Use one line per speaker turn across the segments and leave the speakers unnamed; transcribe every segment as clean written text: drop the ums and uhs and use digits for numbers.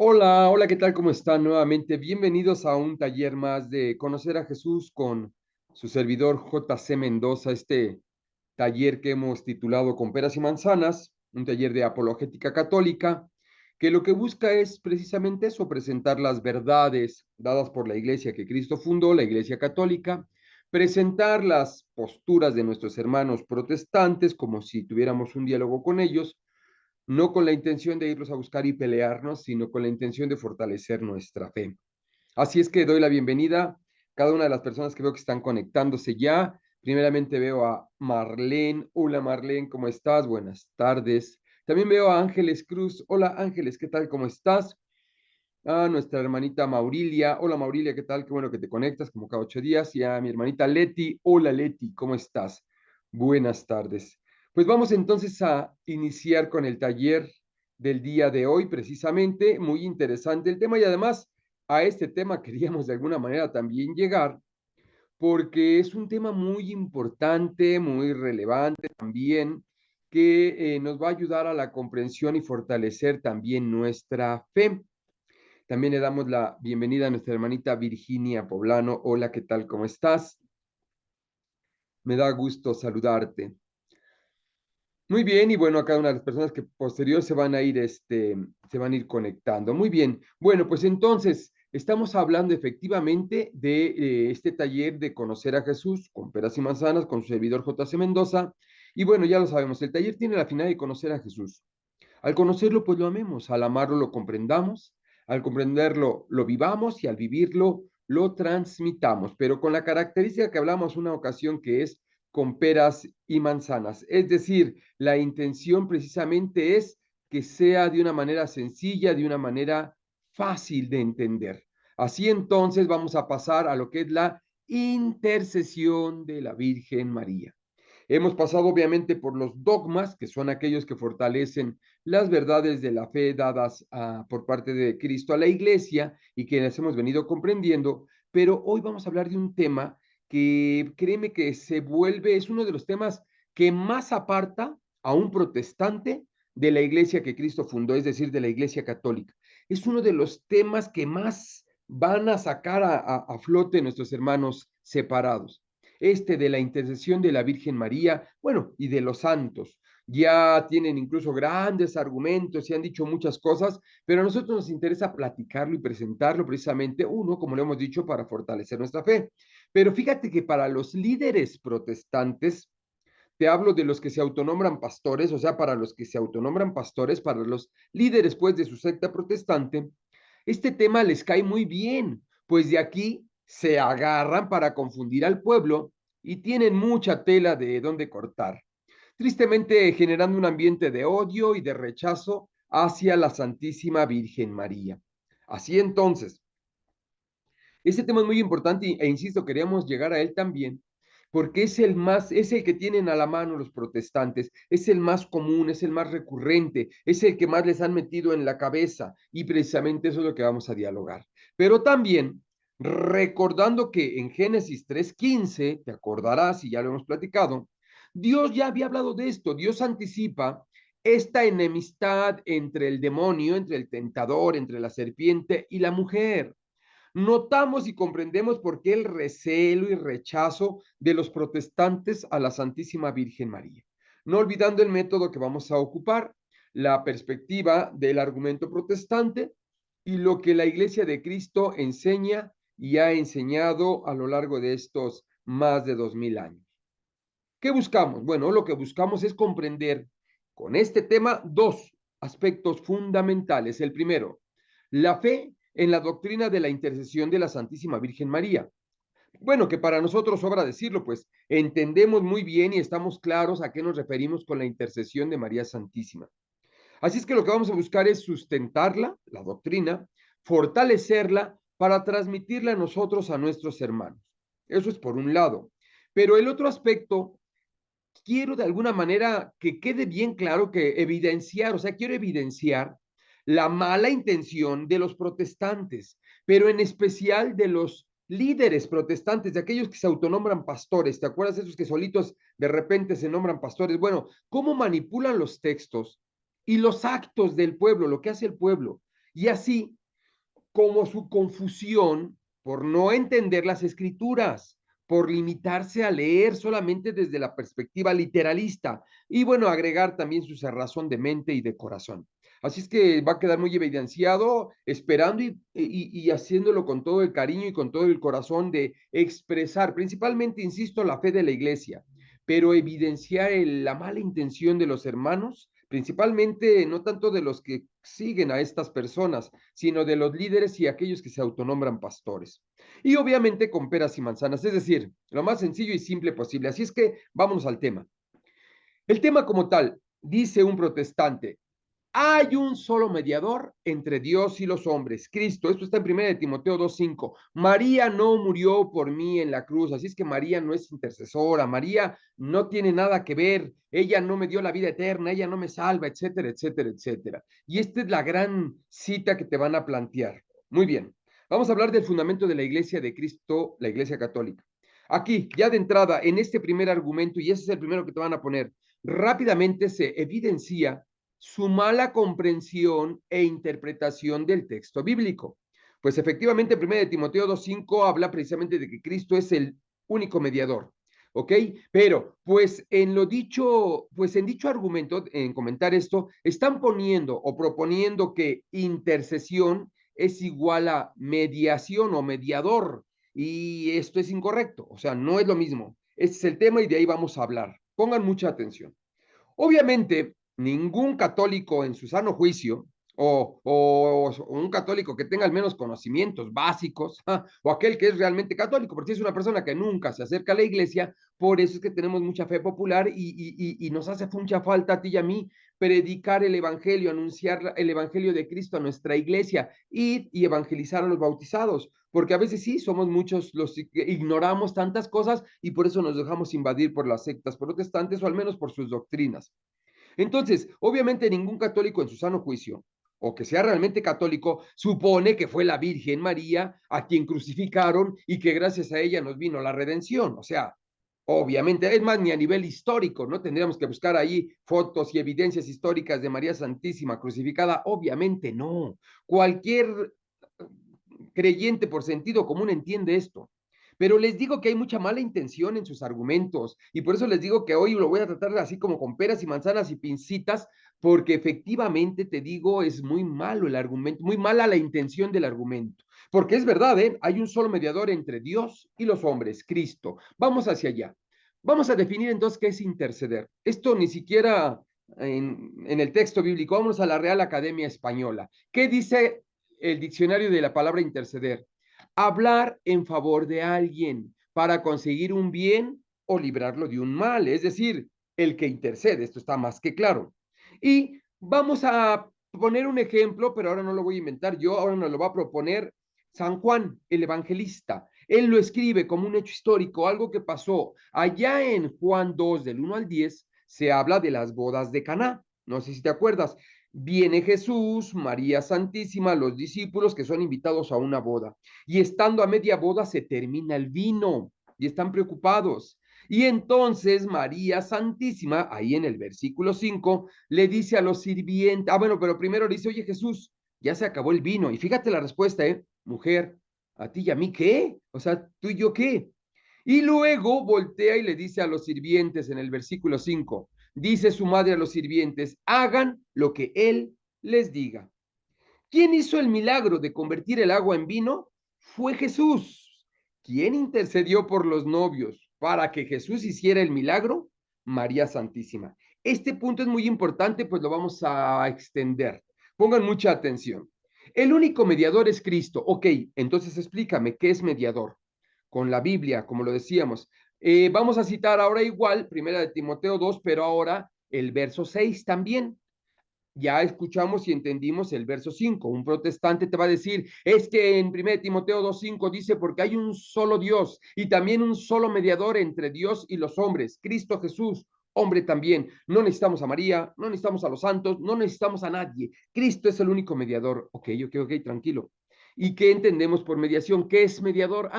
Hola, hola, ¿qué tal? ¿Cómo están? Nuevamente, bienvenidos a un taller más de Conocer a Jesús con su servidor JC Mendoza, este taller que hemos titulado Con peras y manzanas, un taller de apologética católica, que lo que busca es precisamente eso, presentar las verdades dadas por la iglesia que Cristo fundó, la Iglesia Católica, presentar las posturas de nuestros hermanos protestantes como si tuviéramos un diálogo con ellos, no con la intención de irlos a buscar y pelearnos, sino con la intención de fortalecer nuestra fe. Así es que doy la bienvenida a cada una de las personas que veo que están conectándose ya. Primeramente veo a Marlene. Hola Marlene, ¿cómo estás? Buenas tardes. También veo a Ángeles Cruz. Hola Ángeles, ¿qué tal? ¿Cómo estás? A nuestra hermanita Maurilia. Hola Maurilia, ¿qué tal? Qué bueno que te conectas como cada 8 días. Y a mi hermanita Leti. Hola Leti, ¿cómo estás? Buenas tardes. Pues vamos entonces a iniciar con el taller del día de hoy, precisamente. Muy interesante el tema y además a este tema queríamos de alguna manera también llegar porque es un tema muy importante, muy relevante también, que nos va a ayudar a la comprensión y fortalecer también nuestra fe. También le damos la bienvenida a nuestra hermanita Virginia Poblano. Hola, ¿qué tal? ¿Cómo estás? Me da gusto saludarte. Muy bien, y bueno, a cada una de las personas que posterior se van a ir, se van a ir conectando. Muy bien. Bueno, pues entonces, estamos hablando efectivamente de este taller de conocer a Jesús con peras y manzanas, con su servidor JC Mendoza. Y bueno, ya lo sabemos, el taller tiene la finalidad de conocer a Jesús. Al conocerlo, pues lo amemos, al amarlo lo comprendamos, al comprenderlo lo vivamos y al vivirlo lo transmitamos, pero con la característica que hablamos una ocasión que es con peras y manzanas. Es decir, la intención precisamente es que sea de una manera sencilla, de una manera fácil de entender. Así entonces vamos a pasar a lo que es la intercesión de la Virgen María. Hemos pasado obviamente por los dogmas, que son aquellos que fortalecen las verdades de la fe dadas por parte de Cristo a la iglesia y que las hemos venido comprendiendo, pero hoy vamos a hablar de un tema que créeme que se vuelve, es uno de los temas que más aparta a un protestante de la iglesia que Cristo fundó, es decir, de la iglesia católica. Es uno de los temas que más van a sacar a flote nuestros hermanos separados, este de la intercesión de la Virgen María, bueno, y de los santos. Ya tienen incluso grandes argumentos y han dicho muchas cosas, pero a nosotros nos interesa platicarlo y presentarlo precisamente, uno, como lo hemos dicho, para fortalecer nuestra fe. Pero fíjate que para los líderes protestantes, te hablo de los que se autonombran pastores, o sea, para los que se autonombran pastores, para los líderes, pues, de su secta protestante, este tema les cae muy bien, pues de aquí se agarran para confundir al pueblo y tienen mucha tela de dónde cortar, tristemente generando un ambiente de odio y de rechazo hacia la Santísima Virgen María. Así entonces, este tema es muy importante e insisto, queríamos llegar a él también, porque es el que tienen a la mano los protestantes, es el más común, es el más recurrente, es el que más les han metido en la cabeza y precisamente eso es lo que vamos a dialogar. Pero también recordando que en Génesis 3:15, te acordarás y ya lo hemos platicado, Dios ya había hablado de esto, Dios anticipa esta enemistad entre el demonio, entre el tentador, entre la serpiente y la mujer. Notamos y comprendemos por qué el recelo y rechazo de los protestantes a la Santísima Virgen María, no olvidando el método que vamos a ocupar, la perspectiva del argumento protestante y lo que la Iglesia de Cristo enseña y ha enseñado a lo largo de estos más de 2000 años. ¿Qué buscamos? Bueno, lo que buscamos es comprender con este tema dos aspectos fundamentales. El primero, la fe en la doctrina de la intercesión de la Santísima Virgen María. Bueno, que para nosotros sobra decirlo, pues entendemos muy bien y estamos claros a qué nos referimos con la intercesión de María Santísima. Así es que lo que vamos a buscar es sustentarla, la doctrina, fortalecerla para transmitirla a nosotros, a nuestros hermanos. Eso es por un lado. Pero el otro aspecto quiero de alguna manera que quede bien claro que evidenciar, o sea, quiero evidenciar la mala intención de los protestantes, pero en especial de los líderes protestantes, de aquellos que se autonombran pastores. ¿Te acuerdas de esos que solitos de repente se nombran pastores? Bueno, cómo manipulan los textos y los actos del pueblo, lo que hace el pueblo. Y así como su confusión por no entender las escrituras, por limitarse a leer solamente desde la perspectiva literalista y bueno, agregar también su cerrazón de mente y de corazón. Así es que va a quedar muy evidenciado, esperando y haciéndolo con todo el cariño y con todo el corazón de expresar, principalmente, insisto, la fe de la iglesia, pero evidenciar la mala intención de los hermanos, principalmente no tanto de los que siguen a estas personas, sino de los líderes y aquellos que se autonombran pastores. Y obviamente con peras y manzanas, es decir, lo más sencillo y simple posible. Así es que vámonos al tema. El tema como tal, dice un protestante, hay un solo mediador entre Dios y los hombres, Cristo. Esto está en 1 Timoteo 2:5. María no murió por mí en la cruz, así es que María no es intercesora, María no tiene nada que ver, ella no me dio la vida eterna, ella no me salva, etcétera, etcétera, etcétera. Y esta es la gran cita que te van a plantear. Muy bien, vamos a hablar del fundamento de la Iglesia de Cristo, la Iglesia Católica. Aquí, ya de entrada, en este primer argumento, y ese es el primero que te van a poner, rápidamente se evidencia su mala comprensión e interpretación del texto bíblico. Pues efectivamente, 1 Timoteo 2:5 habla precisamente de que Cristo es el único mediador, ¿ok? Pero, pues en dicho argumento, en comentar esto, están poniendo o proponiendo que intercesión es igual a mediación o mediador, y esto es incorrecto, o sea, no es lo mismo. Este es el tema y de ahí vamos a hablar. Pongan mucha atención. Obviamente, ningún católico en su sano juicio, o un católico que tenga al menos conocimientos básicos, o aquel que es realmente católico, porque si es una persona que nunca se acerca a la iglesia, por eso es que tenemos mucha fe popular y nos hace mucha falta a ti y a mí predicar el evangelio, anunciar el evangelio de Cristo a nuestra iglesia, ir y evangelizar a los bautizados, porque a veces sí, somos muchos los que ignoramos tantas cosas y por eso nos dejamos invadir por las sectas protestantes o al menos por sus doctrinas. Entonces, obviamente ningún católico en su sano juicio, o que sea realmente católico, supone que fue la Virgen María a quien crucificaron y que gracias a ella nos vino la redención. O sea, obviamente, es más, ni a nivel histórico, ¿no? Tendríamos que buscar ahí fotos y evidencias históricas de María Santísima crucificada. Obviamente no. Cualquier creyente por sentido común entiende esto. Pero les digo que hay mucha mala intención en sus argumentos y por eso les digo que hoy lo voy a tratar así como con peras y manzanas y pincitas, porque efectivamente te digo, es muy malo el argumento, muy mala la intención del argumento. Porque es verdad, ¿eh? Hay un solo mediador entre Dios y los hombres, Cristo. Vamos hacia allá. Vamos a definir entonces qué es interceder. Esto ni siquiera en el texto bíblico. Vamos a la Real Academia Española. ¿Qué dice el diccionario de la palabra interceder? Hablar en favor de alguien para conseguir un bien o librarlo de un mal, es decir, el que intercede, esto está más que claro. Y vamos a poner un ejemplo, pero ahora no lo voy a inventar yo, ahora nos lo va a proponer San Juan, el evangelista. Él lo escribe como un hecho histórico, algo que pasó allá en Juan 2, del 1 al 10, se habla de las bodas de Caná. No sé si te acuerdas. Viene Jesús, María Santísima, los discípulos que son invitados a una boda. Y estando a media boda se termina el vino y están preocupados. Y entonces María Santísima, ahí en el versículo 5, le dice a los sirvientes, bueno, pero primero le dice, oye Jesús, ya se acabó el vino. Y fíjate la respuesta, mujer, ¿a ti y a mí qué? O sea, ¿tú y yo qué? Y luego voltea y le dice a los sirvientes en el versículo 5, dice su madre a los sirvientes, hagan lo que él les diga. ¿Quién hizo el milagro de convertir el agua en vino? Fue Jesús. ¿Quién intercedió por los novios para que Jesús hiciera el milagro? María Santísima. Este punto es muy importante, pues lo vamos a extender. Pongan mucha atención. El único mediador es Cristo. Ok, entonces explícame, ¿qué es mediador? Con la Biblia, como lo decíamos. Vamos a citar ahora igual, primera de Timoteo 2, pero ahora el verso 6 también. Ya escuchamos y entendimos el verso 5. Un protestante te va a decir, es que en 1 Timoteo 2:5 dice, porque hay un solo Dios y también un solo mediador entre Dios y los hombres, Cristo Jesús, hombre también. No necesitamos a María, no necesitamos a los santos, no necesitamos a nadie. Cristo es el único mediador. Ok, tranquilo. ¿Y qué entendemos por mediación? ¿Qué es mediador?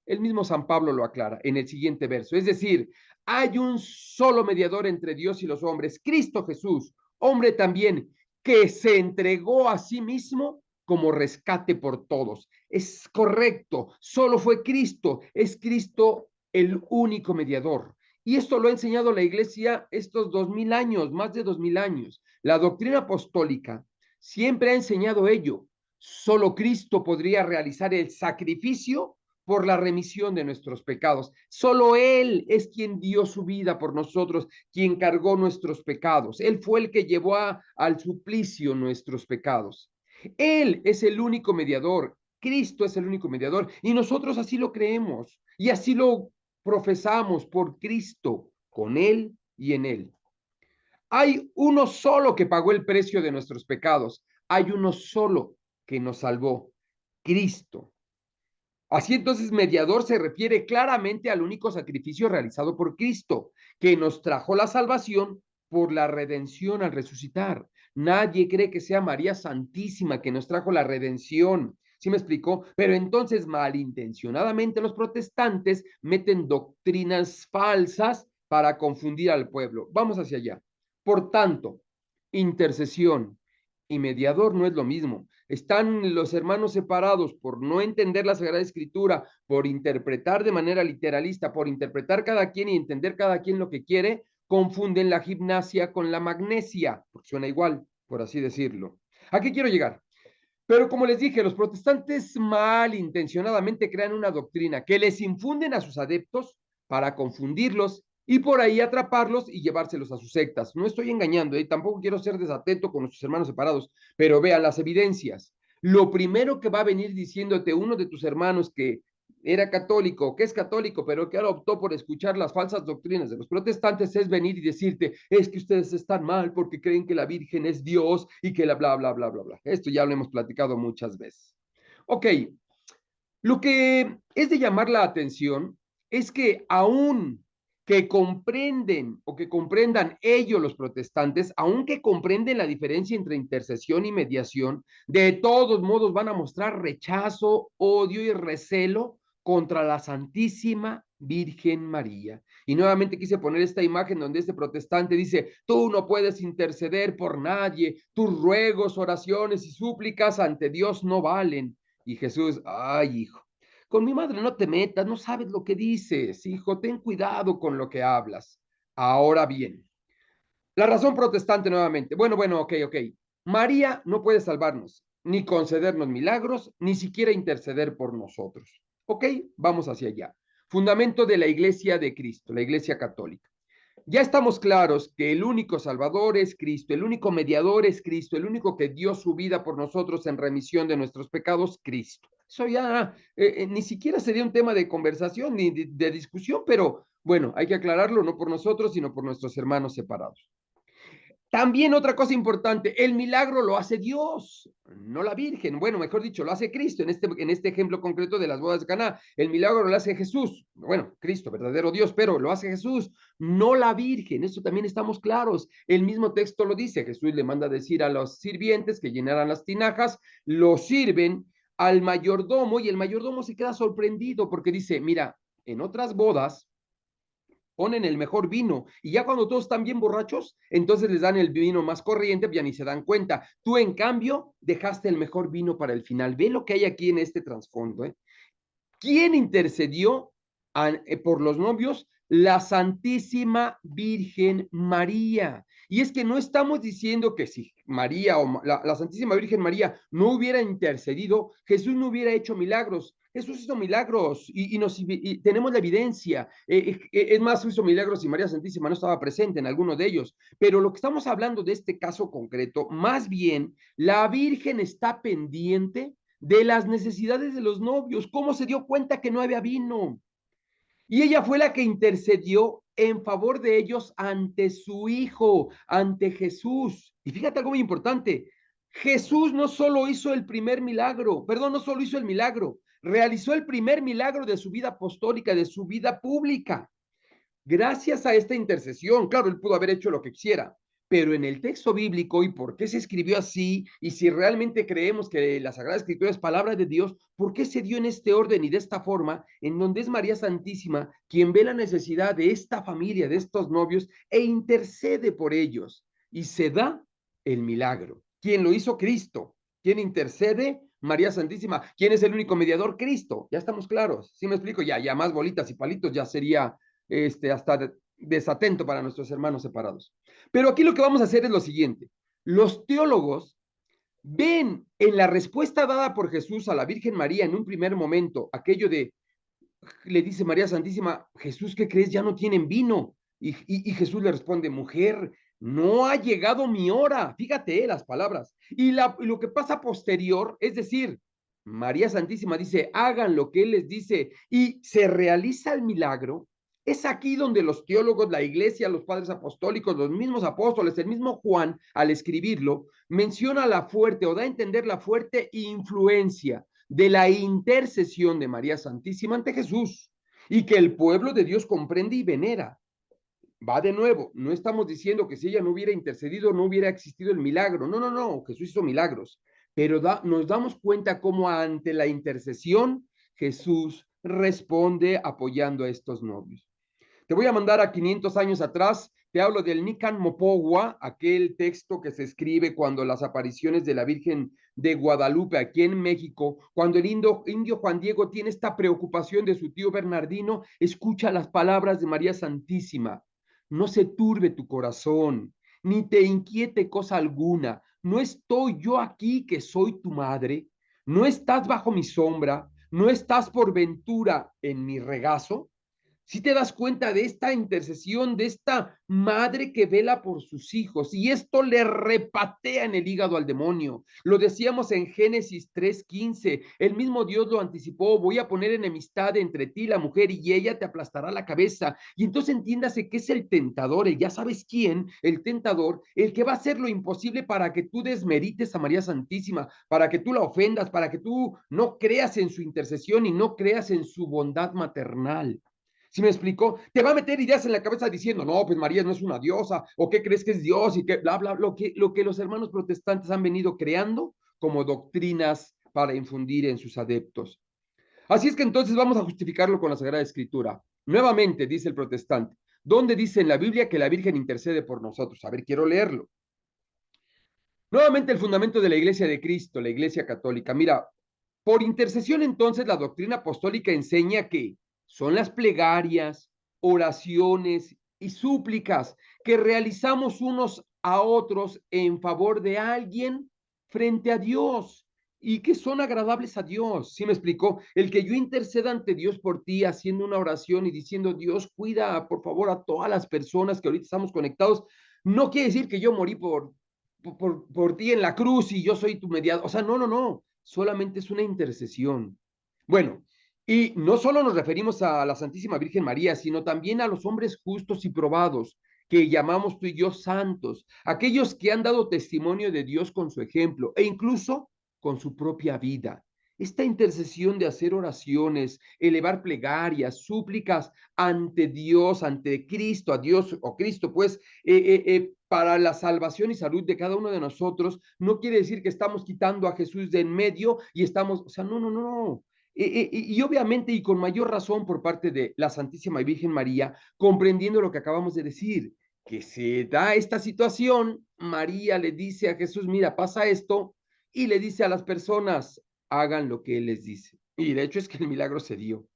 El mismo San Pablo lo aclara en el siguiente verso. Es decir, hay un solo mediador entre Dios y los hombres, Cristo Jesús, hombre también, que se entregó a sí mismo como rescate por todos. Es correcto, solo fue Cristo, es Cristo el único mediador. Y esto lo ha enseñado la Iglesia estos 2000 años, más de 2000 años. La doctrina apostólica siempre ha enseñado ello. Solo Cristo podría realizar el sacrificio por la remisión de nuestros pecados. Solo Él es quien dio su vida por nosotros, quien cargó nuestros pecados. Él fue el que llevó al suplicio nuestros pecados. Él es el único mediador. Cristo es el único mediador y nosotros así lo creemos y así lo profesamos por Cristo, con Él y en Él. Hay uno solo que pagó el precio de nuestros pecados. Hay uno solo que nos salvó, Cristo. Así entonces, mediador se refiere claramente al único sacrificio realizado por Cristo, que nos trajo la salvación por la redención al resucitar. Nadie cree que sea María Santísima que nos trajo la redención. ¿Sí me explicó? Pero entonces malintencionadamente los protestantes meten doctrinas falsas para confundir al pueblo. Vamos hacia allá. Por tanto, intercesión y mediador no es lo mismo. Están los hermanos separados por no entender la Sagrada Escritura, por interpretar de manera literalista, por interpretar cada quien y entender cada quien lo que quiere, confunden la gimnasia con la magnesia, porque suena igual, por así decirlo. ¿A qué quiero llegar? Pero como les dije, los protestantes malintencionadamente crean una doctrina que les infunden a sus adeptos para confundirlos y por ahí atraparlos y llevárselos a sus sectas. No estoy engañando, tampoco quiero ser desatento con nuestros hermanos separados, pero vean las evidencias. Lo primero que va a venir diciéndote uno de tus hermanos que era católico, que es católico, pero que ahora optó por escuchar las falsas doctrinas de los protestantes, es venir y decirte, es que ustedes están mal porque creen que la Virgen es Dios y que la bla, bla, bla, bla, bla. Esto ya lo hemos platicado muchas veces. Ok, lo que es de llamar la atención es que aún que comprenden o que comprendan ellos los protestantes, aunque comprenden la diferencia entre intercesión y mediación, de todos modos van a mostrar rechazo, odio y recelo contra la Santísima Virgen María. Y nuevamente quise poner esta imagen donde este protestante dice, tú no puedes interceder por nadie, tus ruegos, oraciones y súplicas ante Dios no valen. Y Jesús, ay, hijo, con mi madre no te metas, no sabes lo que dices, hijo, ten cuidado con lo que hablas. Ahora bien, la razón protestante nuevamente. Bueno, ok. María no puede salvarnos, ni concedernos milagros, ni siquiera interceder por nosotros. Ok, vamos hacia allá. Fundamento de la Iglesia de Cristo, la Iglesia Católica. Ya estamos claros que el único Salvador es Cristo, el único mediador es Cristo, el único que dio su vida por nosotros en remisión de nuestros pecados, Cristo. Eso ya ni siquiera sería un tema de conversación ni de discusión, pero bueno, hay que aclararlo no por nosotros, sino por nuestros hermanos separados. También otra cosa importante, el milagro lo hace Dios, no la Virgen. Bueno, mejor dicho, lo hace Cristo en este ejemplo concreto de las bodas de Caná. El milagro lo hace Jesús. Bueno, Cristo, verdadero Dios, pero lo hace Jesús, no la Virgen. Eso también estamos claros. El mismo texto lo dice. Jesús le manda a decir a los sirvientes que llenaran las tinajas, lo sirven al mayordomo y el mayordomo se queda sorprendido porque dice, mira, en otras bodas ponen el mejor vino y ya cuando todos están bien borrachos, entonces les dan el vino más corriente, ya ni se dan cuenta. Tú, en cambio, dejaste el mejor vino para el final. Ve lo que hay aquí en este trasfondo. ¿Quién intercedió por los novios? La Santísima Virgen María. Y es que no estamos diciendo que si María o la Santísima Virgen María no hubiera intercedido, Jesús no hubiera hecho milagros. Jesús hizo milagros y tenemos la evidencia. Es más, hizo milagros y María Santísima no estaba presente en alguno de ellos. Pero lo que estamos hablando de este caso concreto, más bien, la Virgen está pendiente de las necesidades de los novios, cómo se dio cuenta que no había vino. Y ella fue la que intercedió en favor de ellos ante su hijo, ante Jesús. Y fíjate algo muy importante, Jesús no solo hizo el primer milagro, perdón, no solo hizo el milagro, realizó el primer milagro de su vida apostólica, de su vida pública. Gracias a esta intercesión, claro, él pudo haber hecho lo que quisiera, pero en el texto bíblico y por qué se escribió así, y si realmente creemos que la Sagrada Escritura es palabra de Dios, ¿por qué se dio en este orden y de esta forma, en donde es María Santísima quien ve la necesidad de esta familia, de estos novios, e intercede por ellos? Y se da el milagro. ¿Quién lo hizo? Cristo. ¿Quién intercede? María Santísima. ¿Quién es el único mediador? Cristo. Ya estamos claros. ¿Sí me explico? Ya más bolitas y palitos ya sería hasta desatento para nuestros hermanos separados. Pero aquí lo que vamos a hacer es lo siguiente. Los teólogos ven en la respuesta dada por Jesús a la Virgen María en un primer momento, aquello de, le dice María Santísima, Jesús, ¿qué crees? Ya no tienen vino. Y Jesús le responde, mujer, no ha llegado mi hora. Fíjate las palabras. Y lo que pasa posterior, es decir, María Santísima dice, hagan lo que Él les dice y se realiza el milagro. Es aquí donde los teólogos, la iglesia, los padres apostólicos, los mismos apóstoles, el mismo Juan, al escribirlo, menciona la fuerte o da a entender la fuerte influencia de la intercesión de María Santísima ante Jesús y que el pueblo de Dios comprende y venera. Va de nuevo, no estamos diciendo que si ella no hubiera intercedido no hubiera existido el milagro. No, no, no, Jesús hizo milagros, pero nos damos cuenta cómo ante la intercesión Jesús responde apoyando a estos novios. Te voy a mandar a 500 años atrás. Te hablo del Nican Mopogua, aquel texto que se escribe cuando las apariciones de la Virgen de Guadalupe aquí en México, cuando el indio Juan Diego tiene esta preocupación de su tío Bernardino, escucha las palabras de María Santísima. No se turbe tu corazón, ni te inquiete cosa alguna. ¿No estoy yo aquí que soy tu madre? ¿No estás bajo mi sombra? ¿No estás por ventura en mi regazo? Si te das cuenta de esta intercesión, de esta madre que vela por sus hijos, y esto le repatea en el hígado al demonio. Lo decíamos en Génesis 3:15, el mismo Dios lo anticipó, voy a poner enemistad entre ti, la mujer, y ella te aplastará la cabeza. Y entonces entiéndase que es el tentador, ya sabes quién, el tentador, el que va a hacer lo imposible para que tú desmerites a María Santísima, para que tú la ofendas, para que tú no creas en su intercesión y no creas en su bondad maternal. ¿Sí me explico? Te va a meter ideas en la cabeza diciendo, no, pues María no es una diosa, o qué crees que es Dios, y que bla, bla, lo que los hermanos protestantes han venido creando como doctrinas para infundir en sus adeptos. Así es que entonces vamos a justificarlo con la Sagrada Escritura. Nuevamente, dice el protestante, ¿dónde dice en la Biblia que la Virgen intercede por nosotros? A ver, quiero leerlo. Nuevamente el fundamento de la Iglesia de Cristo, la Iglesia Católica. Mira, por intercesión entonces la doctrina apostólica enseña que son las plegarias, oraciones y súplicas que realizamos unos a otros en favor de alguien frente a Dios y que son agradables a Dios. ¿Sí me explicó? El que yo interceda ante Dios por ti haciendo una oración y diciendo, Dios, cuida por favor a todas las personas que ahorita estamos conectados, no quiere decir que yo morí por ti en la cruz y yo soy tu mediador. O sea, no, no, no. Solamente es una intercesión. Bueno, y no solo nos referimos a la Santísima Virgen María, sino también a los hombres justos y probados, que llamamos tú y yo santos, aquellos que han dado testimonio de Dios con su ejemplo e incluso con su propia vida. Esta intercesión de hacer oraciones, elevar plegarias, súplicas ante Dios, ante Cristo, a Dios o Cristo, pues, para la salvación y salud de cada uno de nosotros, no quiere decir que estamos quitando a Jesús de en medio y estamos, o sea, no, no, no, no. Y obviamente y con mayor razón por parte de la Santísima Virgen María, comprendiendo lo que acabamos de decir, que se da esta situación, María le dice a Jesús, mira, pasa esto, y le dice a las personas, hagan lo que Él les dice. Y de hecho es que el milagro se dio.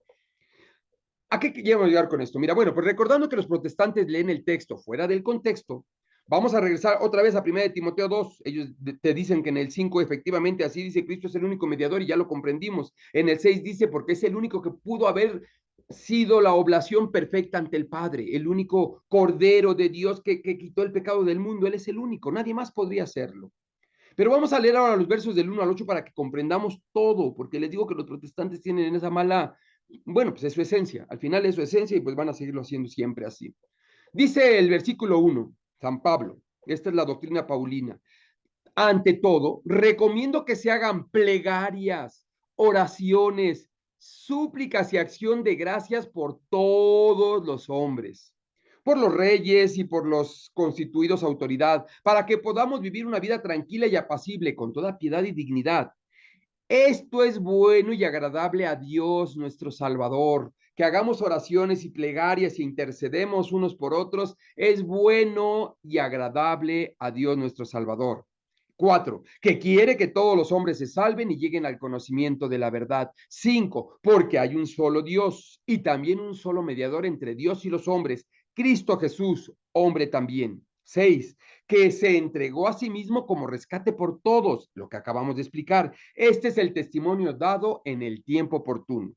¿A qué queríamos llegar con esto? Mira, bueno, pues recordando que los protestantes leen el texto fuera del contexto, vamos a regresar otra vez a 1 de Timoteo 2. Ellos te dicen que en el 5 efectivamente así dice Cristo es el único mediador y ya lo comprendimos. En el 6 dice porque es el único que pudo haber sido la oblación perfecta ante el Padre, el único Cordero de Dios que quitó el pecado del mundo. Él es el único, nadie más podría hacerlo. Pero vamos a leer ahora los versos del 1 al 8 para que comprendamos todo, porque les digo que los protestantes tienen esa mala, bueno, pues es su esencia, al final es su esencia y pues van a seguirlo haciendo siempre así. Dice el versículo 1, San Pablo, esta es la doctrina paulina. Ante todo, recomiendo que se hagan plegarias, oraciones, súplicas y acción de gracias por todos los hombres, por los reyes y por los constituidos autoridad, para que podamos vivir una vida tranquila y apacible con toda piedad y dignidad. Esto es bueno y agradable a Dios nuestro Salvador, que hagamos oraciones y plegarias e intercedemos unos por otros, es bueno y agradable a Dios nuestro Salvador. 4, que quiere que todos los hombres se salven y lleguen al conocimiento de la verdad. 5, porque hay un solo Dios y también un solo mediador entre Dios y los hombres, Cristo Jesús, hombre también. 6, que se entregó a sí mismo como rescate por todos, lo que acabamos de explicar. Este es el testimonio dado en el tiempo oportuno.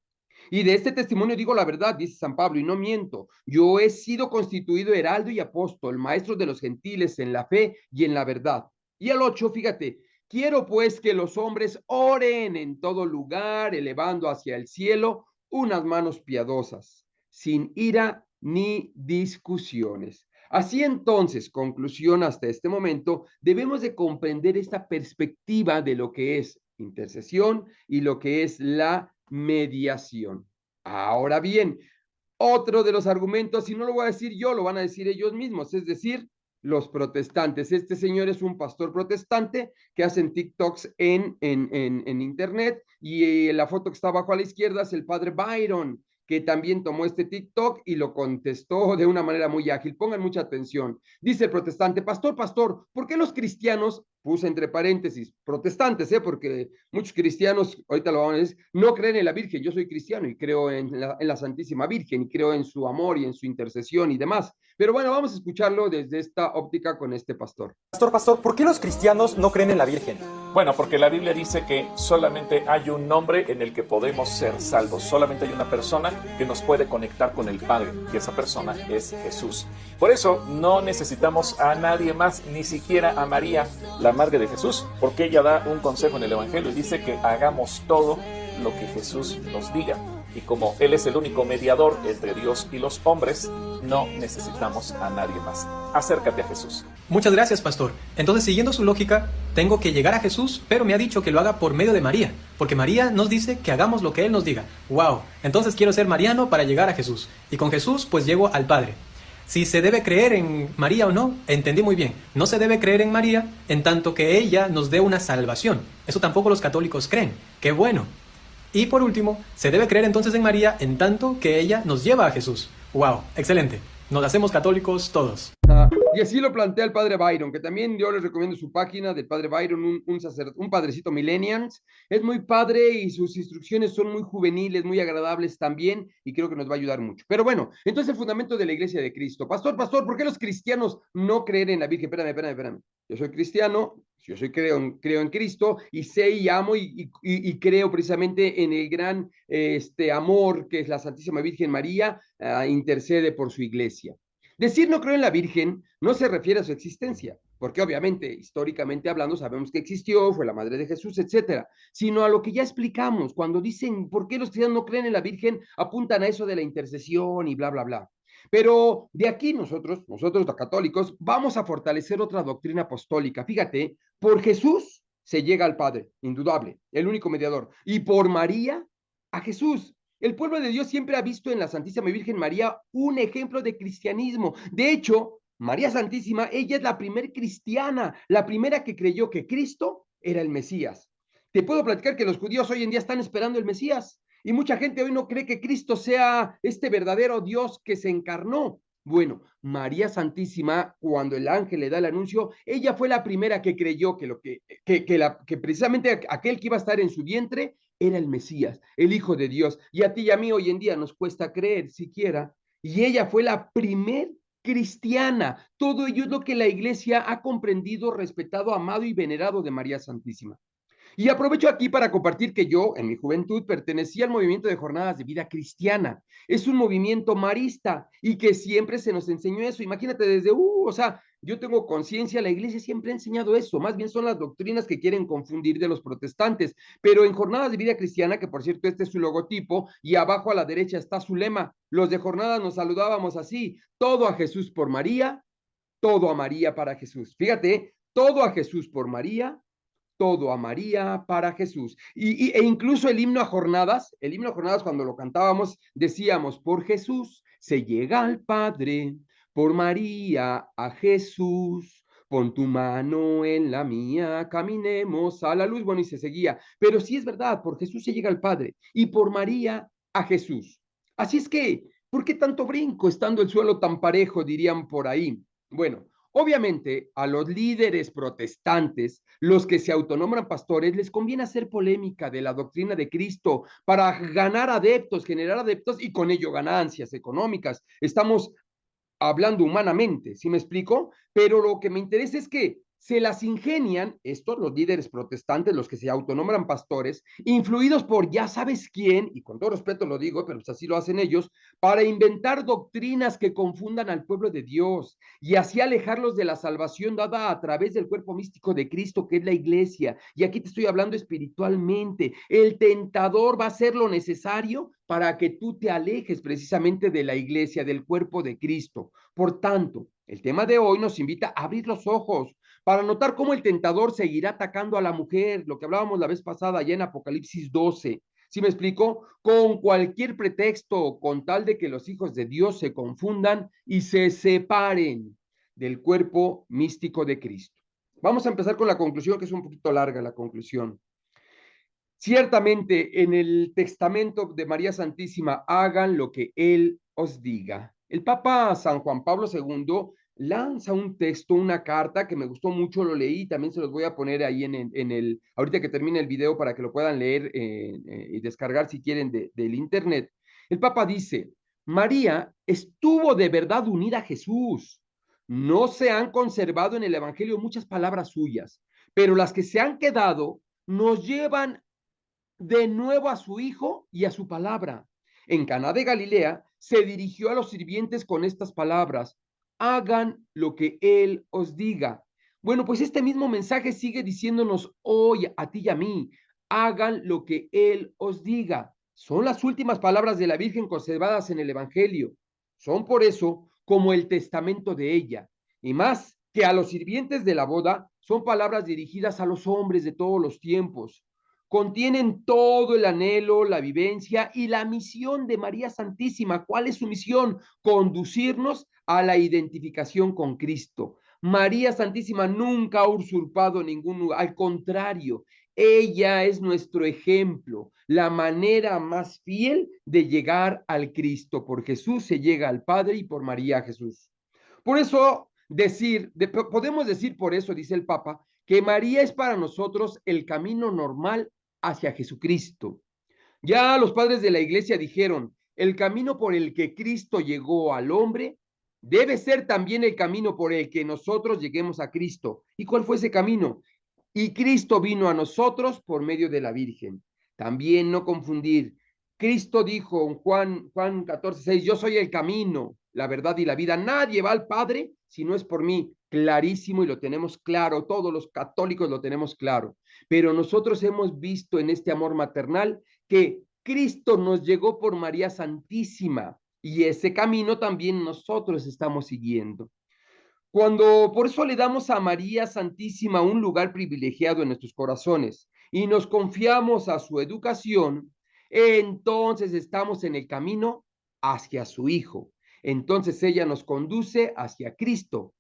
Y de este testimonio digo la verdad, dice San Pablo, y no miento. Yo he sido constituido heraldo y apóstol, maestro de los gentiles en la fe y en la verdad. Y al 8, fíjate, quiero pues que los hombres oren en todo lugar, elevando hacia el cielo unas manos piadosas, sin ira ni discusiones. Así entonces, conclusión hasta este momento, debemos de comprender esta perspectiva de lo que es intercesión y lo que es la mediación. Ahora bien, otro de los argumentos, y no lo voy a decir yo, lo van a decir ellos mismos, es decir, los protestantes. Este señor es un pastor protestante que hacen TikToks en internet y la foto que está abajo a la izquierda es el padre Byron, que también tomó este TikTok y lo contestó de una manera muy ágil. Pongan mucha atención. Dice el protestante, pastor, ¿por qué los cristianos, puse entre paréntesis, protestantes, porque muchos cristianos, ahorita lo vamos a decir, no creen en la Virgen? Yo soy cristiano y creo en la Santísima Virgen y creo en su amor y en su intercesión y demás. Pero bueno, vamos a escucharlo desde esta óptica con este pastor.
Pastor, ¿por qué los cristianos no creen en la Virgen?
Bueno, porque la Biblia dice que solamente hay un nombre en el que podemos ser salvos. Solamente hay una persona que nos puede conectar con el Padre, y esa persona es Jesús. Por eso no necesitamos a nadie más, ni siquiera a María, la madre de Jesús, porque ella da un consejo en el Evangelio y dice que hagamos todo lo que Jesús nos diga. Y como Él es el único mediador entre Dios y los hombres, no necesitamos a nadie más. Acércate a Jesús.
Muchas gracias, pastor. Entonces, siguiendo su lógica, tengo que llegar a Jesús, pero me ha dicho que lo haga por medio de María, porque María nos dice que hagamos lo que Él nos diga. ¡Wow! Entonces quiero ser mariano para llegar a Jesús. Y con Jesús, pues llego al Padre. Si se debe creer en María o no, entendí muy bien. No se debe creer en María en tanto que ella nos dé una salvación. Eso tampoco los católicos creen. ¡Qué bueno! Y por último, se debe creer entonces en María en tanto que ella nos lleva a Jesús. ¡Wow! Excelente. Nos hacemos católicos todos.
Y así lo plantea el padre Byron, que también yo les recomiendo su página del padre Byron, un padrecito millennials. Es muy padre y sus instrucciones son muy juveniles, muy agradables también, y creo que nos va a ayudar mucho. Pero bueno, entonces el fundamento de la Iglesia de Cristo. Pastor, ¿por qué los cristianos no creen en la Virgen? Espérame. Yo soy cristiano, creo en Cristo y sé y amo y creo precisamente en el gran amor que es la Santísima Virgen María, intercede por su iglesia. Decir no creo en la Virgen no se refiere a su existencia, porque obviamente, históricamente hablando, sabemos que existió, fue la madre de Jesús, etcétera, sino a lo que ya explicamos. Cuando dicen por qué los cristianos no creen en la Virgen, apuntan a eso de la intercesión y bla, bla, bla. Pero de aquí nosotros los católicos, vamos a fortalecer otra doctrina apostólica. Fíjate, por Jesús se llega al Padre, indudable, el único mediador, y por María a Jesús. El pueblo de Dios siempre ha visto en la Santísima Virgen María un ejemplo de cristianismo. De hecho, María Santísima, ella es la primer cristiana, la primera que creyó que Cristo era el Mesías. Te puedo platicar que los judíos hoy en día están esperando el Mesías y mucha gente hoy no cree que Cristo sea este verdadero Dios que se encarnó. Bueno, María Santísima, cuando el ángel le da el anuncio, ella fue la primera que creyó que precisamente aquel que iba a estar en su vientre era el Mesías, el Hijo de Dios. Y a ti y a mí hoy en día nos cuesta creer siquiera. Y ella fue la primer cristiana. Todo ello es lo que la iglesia ha comprendido, respetado, amado y venerado de María Santísima. Y aprovecho aquí para compartir que yo, en mi juventud, pertenecía al movimiento de jornadas de vida cristiana. Es un movimiento marista y que siempre se nos enseñó eso. Imagínate yo tengo conciencia, la iglesia siempre ha enseñado eso. Más bien son las doctrinas que quieren confundir de los protestantes. Pero en jornadas de vida cristiana, que por cierto este es su logotipo, y abajo a la derecha está su lema, los de jornadas nos saludábamos así: todo a Jesús por María, todo a María para Jesús. Fíjate, todo a Jesús por María, todo a María para Jesús. E incluso el himno a jornadas cuando lo cantábamos, decíamos: por Jesús se llega al Padre, por María a Jesús, pon tu mano en la mía, caminemos a la luz. Bueno, y se seguía. Pero sí es verdad, por Jesús se llega al Padre y por María a Jesús. Así es que, ¿por qué tanto brinco estando el suelo tan parejo, dirían por ahí? Bueno, Obviamente, a los líderes protestantes, los que se autonombran pastores, les conviene hacer polémica de la doctrina de Cristo para ganar adeptos, generar adeptos y con ello ganancias económicas. Estamos hablando humanamente, ¿sí me explico? Pero lo que me interesa es que se las ingenian estos, los líderes protestantes, los que se autonombran pastores, influidos por ya sabes quién, y con todo respeto lo digo, pero pues así lo hacen ellos, para inventar doctrinas que confundan al pueblo de Dios y así alejarlos de la salvación dada a través del cuerpo místico de Cristo, que es la iglesia. Y aquí te estoy hablando espiritualmente. El tentador va a hacer lo necesario para que tú te alejes precisamente de la iglesia, del cuerpo de Cristo. Por tanto, el tema de hoy nos invita a abrir los ojos para notar cómo el tentador seguirá atacando a la mujer, lo que hablábamos la vez pasada allá en Apocalipsis 12. ¿Sí me explico? Con cualquier pretexto, con tal de que los hijos de Dios se confundan y se separen del cuerpo místico de Cristo. Vamos a empezar con la conclusión, que es un poquito larga la conclusión. Ciertamente, en el testamento de María Santísima, hagan lo que Él os diga. El Papa San Juan Pablo II lanza un texto, una carta que me gustó mucho, lo leí, también se los voy a poner ahí ahorita que termine el video para que lo puedan leer y descargar si quieren del internet. El Papa dice, María estuvo de verdad unida a Jesús. No se han conservado en el Evangelio muchas palabras suyas, pero las que se han quedado nos llevan de nuevo a su hijo y a su palabra. En Caná de Galilea se dirigió a los sirvientes con estas palabras: hagan lo que él os diga. Bueno, pues este mismo mensaje sigue diciéndonos hoy a ti y a mí: hagan lo que él os diga. Son las últimas palabras de la Virgen conservadas en el Evangelio. Son por eso como el testamento de ella. Y más que a los sirvientes de la boda, son palabras dirigidas a los hombres de todos los tiempos. Contienen todo el anhelo, la vivencia y la misión de María Santísima. ¿Cuál es su misión? Conducirnos a la identificación con Cristo. María Santísima nunca ha usurpado ningún lugar, al contrario, ella es nuestro ejemplo, la manera más fiel de llegar al Cristo. Por Jesús se llega al Padre y por María a Jesús. Por eso podemos decir por eso, dice el Papa, que María es para nosotros el camino normal hacia Jesucristo. Ya los padres de la iglesia dijeron, el camino por el que Cristo llegó al hombre debe ser también el camino por el que nosotros lleguemos a Cristo. ¿Y cuál fue ese camino? Y Cristo vino a nosotros por medio de la Virgen. También no confundir. Cristo dijo en Juan 14:6, yo soy el camino, la verdad y la vida. Nadie va al Padre si no es por mí. Clarísimo y lo tenemos claro, todos los católicos lo tenemos claro. Pero nosotros hemos visto en este amor maternal que Cristo nos llegó por María Santísima y ese camino también nosotros estamos siguiendo. Por eso le damos a María Santísima un lugar privilegiado en nuestros corazones y nos confiamos a su educación, entonces estamos en el camino hacia su Hijo. Entonces ella nos conduce hacia Cristo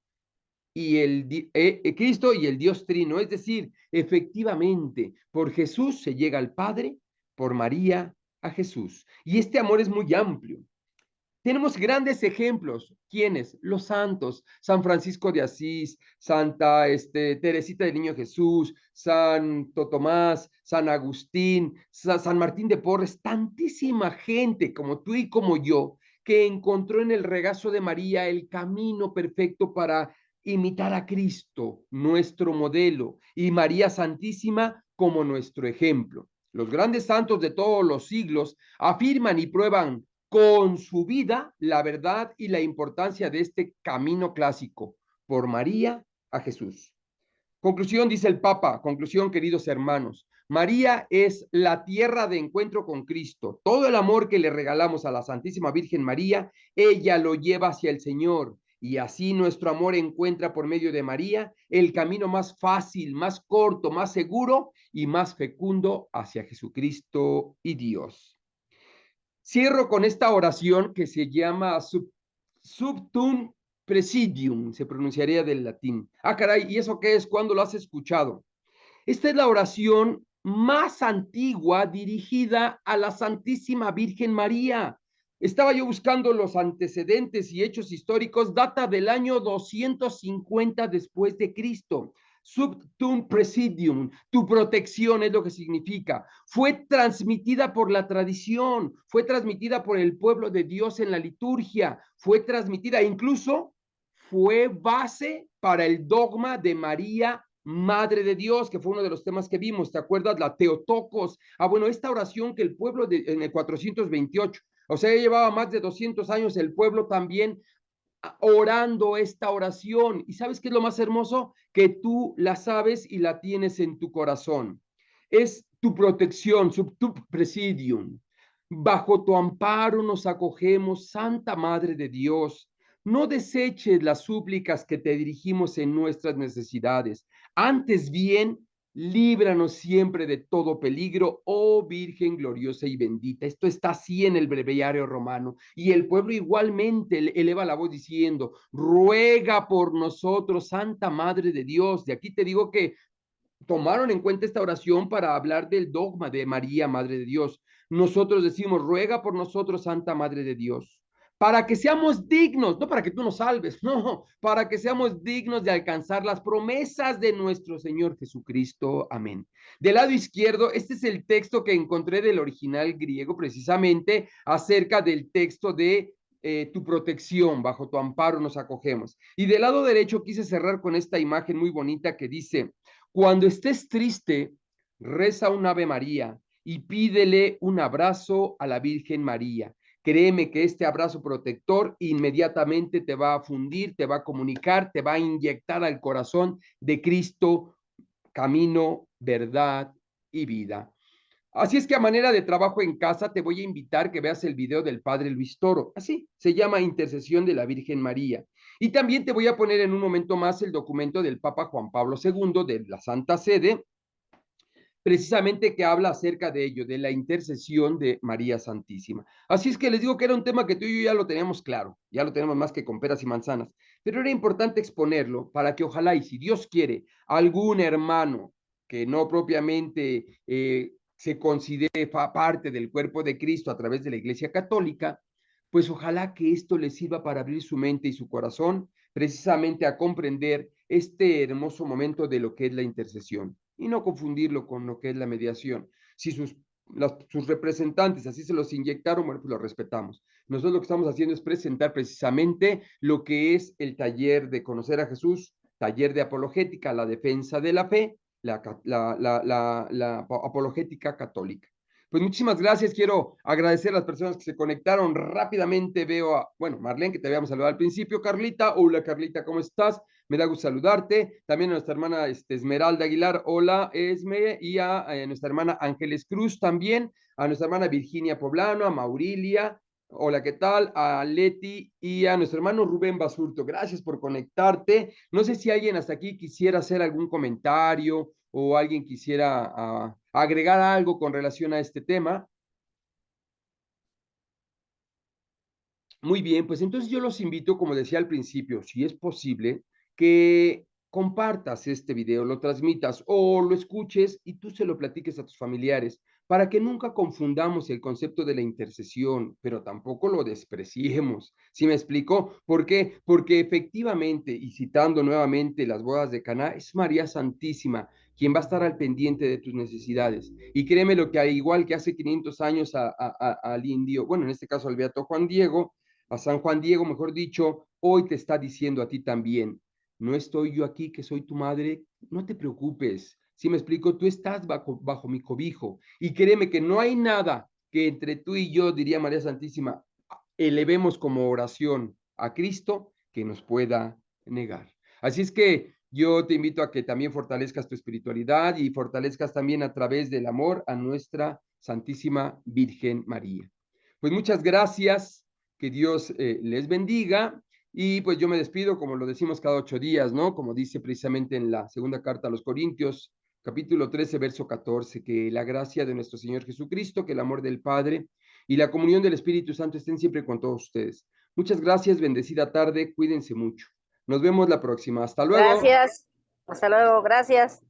Cristo y el Dios Trino. Es decir, efectivamente, por Jesús se llega al Padre, por María a Jesús. Y este amor es muy amplio. Tenemos grandes ejemplos. ¿Quiénes? Los santos. San Francisco de Asís, Santa Teresita del Niño Jesús, Santo Tomás, San Agustín, San Martín de Porres. Tantísima gente como tú y como yo que encontró en el regazo de María el camino perfecto para imitar a Cristo, nuestro modelo, y María Santísima como nuestro ejemplo. Los grandes santos de todos los siglos afirman y prueban con su vida la verdad y la importancia de este camino clásico, por María a Jesús. Conclusión, dice el Papa, conclusión, queridos hermanos, María es la tierra de encuentro con Cristo. Todo el amor que le regalamos a la Santísima Virgen María, ella lo lleva hacia el Señor. Y así nuestro amor encuentra por medio de María el camino más fácil, más corto, más seguro y más fecundo hacia Jesucristo y Dios. Cierro con esta oración que se llama Subtum Presidium, se pronunciaría del latín. Ah, caray, ¿y eso qué es? ¿Cuándo lo has escuchado? Esta es la oración más antigua dirigida a la Santísima Virgen María. Estaba yo buscando los antecedentes y hechos históricos, data del año 250 después de Cristo. Sub tuum presidium, tu protección es lo que significa. Fue transmitida por la tradición, fue transmitida por el pueblo de Dios en la liturgia, fue transmitida, incluso fue base para el dogma de María, Madre de Dios, que fue uno de los temas que vimos. ¿Te acuerdas? La Teotocos. Bueno, esta oración que el pueblo en el 428, o sea, ya llevaba más de 200 años el pueblo también orando esta oración. ¿Y sabes qué es lo más hermoso? Que tú la sabes y la tienes en tu corazón. Es tu protección, sub tu presidium. Bajo tu amparo nos acogemos, Santa Madre de Dios. No deseches las súplicas que te dirigimos en nuestras necesidades. Antes bien, líbranos siempre de todo peligro, oh Virgen gloriosa y bendita. Esto está así en el breviario romano. Y el pueblo igualmente eleva la voz diciendo, ruega por nosotros, Santa Madre de Dios. De aquí te digo que tomaron en cuenta esta oración para hablar del dogma de María, Madre de Dios. Nosotros decimos, ruega por nosotros, Santa Madre de Dios, para que seamos dignos, no para que tú nos salves, no, para que seamos dignos de alcanzar las promesas de nuestro Señor Jesucristo. Amén. Del lado izquierdo, este es el texto que encontré del original griego, precisamente acerca del texto de tu protección, bajo tu amparo nos acogemos. Y del lado derecho quise cerrar con esta imagen muy bonita que dice, cuando estés triste, reza un Ave María y pídele un abrazo a la Virgen María. Créeme que este abrazo protector inmediatamente te va a fundir, te va a comunicar, te va a inyectar al corazón de Cristo, camino, verdad y vida. Así es que a manera de trabajo en casa te voy a invitar que veas el video del Padre Luis Toro. Así se llama Intercesión de la Virgen María. Y también te voy a poner en un momento más el documento del Papa Juan Pablo II de la Santa Sede, precisamente que habla acerca de ello, de la intercesión de María Santísima. Así es que les digo que era un tema que tú y yo ya lo teníamos claro, ya lo tenemos más que con peras y manzanas, pero era importante exponerlo para que ojalá, y si Dios quiere, algún hermano que no propiamente se considere parte del cuerpo de Cristo a través de la Iglesia Católica, pues ojalá que esto le sirva para abrir su mente y su corazón precisamente a comprender este hermoso momento de lo que es la intercesión y no confundirlo con lo que es la mediación. Si sus representantes así se los inyectaron, bueno, pues lo respetamos. Nosotros lo que estamos haciendo es presentar precisamente lo que es el taller de conocer a Jesús, taller de apologética, la defensa de la fe, la apologética católica. Pues muchísimas gracias. Quiero agradecer a las personas que se conectaron rápidamente. Veo bueno, Marlene, que te habíamos saludado al principio. Carlita, hola Carlita, ¿cómo estás? Me da gusto saludarte. También a nuestra hermana Esmeralda Aguilar, hola Esme, y a nuestra hermana Ángeles Cruz también, a nuestra hermana Virginia Poblano, a Maurilia, hola, ¿qué tal? A Leti y a nuestro hermano Rubén Basurto. Gracias por conectarte. No sé si alguien hasta aquí quisiera hacer algún comentario o alguien quisiera agregar algo con relación a este tema. Muy bien, pues entonces yo los invito, como decía al principio, si es posible, que compartas este video, lo transmitas o lo escuches y tú se lo platiques a tus familiares para que nunca confundamos el concepto de la intercesión, pero tampoco lo despreciemos. ¿Sí me explico? ¿Por qué? Porque efectivamente, y citando nuevamente las bodas de Caná, es María Santísima quien va a estar al pendiente de tus necesidades. Y créeme lo que al igual que hace 500 años al indio, bueno, en este caso al beato Juan Diego, a San Juan Diego, mejor dicho, hoy te está diciendo a ti también, no estoy yo aquí que soy tu madre, no te preocupes. Si me explico, tú estás bajo mi cobijo. Y créeme que no hay nada que entre tú y yo, diría María Santísima, elevemos como oración a Cristo que nos pueda negar. Así es que yo te invito a que también fortalezcas tu espiritualidad y fortalezcas también a través del amor a nuestra Santísima Virgen María. Pues muchas gracias, que Dios les bendiga. Y pues yo me despido, como lo decimos cada 8 días, ¿no? Como dice precisamente en la segunda carta a los Corintios, capítulo 13, verso 14, que la gracia de nuestro Señor Jesucristo, que el amor del Padre y la comunión del Espíritu Santo estén siempre con todos ustedes. Muchas gracias, bendecida tarde, cuídense mucho. Nos vemos la próxima. Hasta luego.
Gracias. Hasta luego. Gracias.